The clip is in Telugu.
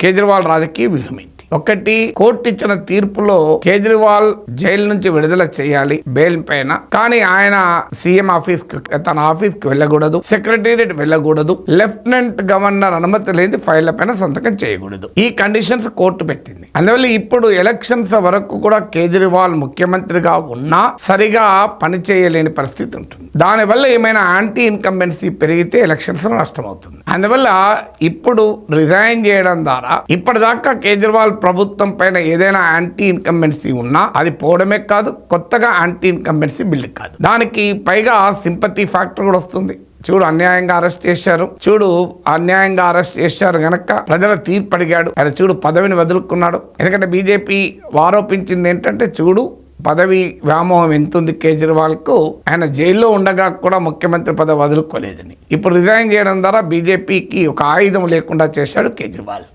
కేజ్రీవాల్ రాజకీయ వ్యూహం ఏంటి? ఒకటి, కోర్టు ఇచ్చిన తీర్పులో కేజ్రీవాల్ జైలు నుంచి విడుదల చేయాలి బెయిల్ పైన, కానీ ఆయన సీఎం ఆఫీస్ తన ఆఫీస్ కి వెళ్ళకూడదు, సెక్రటేరియట్ వెళ్ళకూడదు, లెఫ్టినెంట్ గవర్నర్ అనుమతి లేని ఫైళ్ల పైన సంతకం చేయకూడదు. ఈ కండిషన్స్ కోర్టు పెట్టింది. అందువల్ల ఇప్పుడు ఎలక్షన్స్ వరకు కూడా కేజ్రీవాల్ ముఖ్యమంత్రిగా ఉన్నా సరిగా పనిచేయలేని పరిస్థితి ఉంటుంది. దానివల్ల ఏమైనా యాంటీ ఇన్కంబెన్సీ పెరిగితే ఎలక్షన్స్ నష్టం అవుతుంది. అందువల్ల ఇప్పుడు రిజైన్ చేయడం ద్వారా ఇప్పటిదాకా కేజ్రీవాల్ ప్రభుత్వం పైన ఏదైనా యాంటీ ఇన్కంబెన్సీ ఉన్నా అది పోవడమే కాదు, కొత్తగా యాంటీ ఇన్కంబెన్సీ బిల్డ్ కాదు. దానికి పైగా సింపతి ఫ్యాక్టర్ కూడా వస్తుంది. చూడు, అన్యాయంగా అరెస్ట్ చేశారు గనక ప్రజల తీర్పు అడిగాడు ఆయన. చూడు, పదవిని వదులుకున్నాడు. ఎందుకంటే బీజేపీ ఆరోపించింది ఏంటంటే, చూడు పదవి వ్యామోహం ఎంతుంది కేజ్రీవాల్కు, ఆయన జైల్లో ఉండగా కూడా ముఖ్యమంత్రి పదవి వదులుకోలేదని. ఇప్పుడు రిజైన్ చేయడం ద్వారా బీజేపీకి ఒక ఆయుధం లేకుండా చేశాడు కేజ్రీవాల్.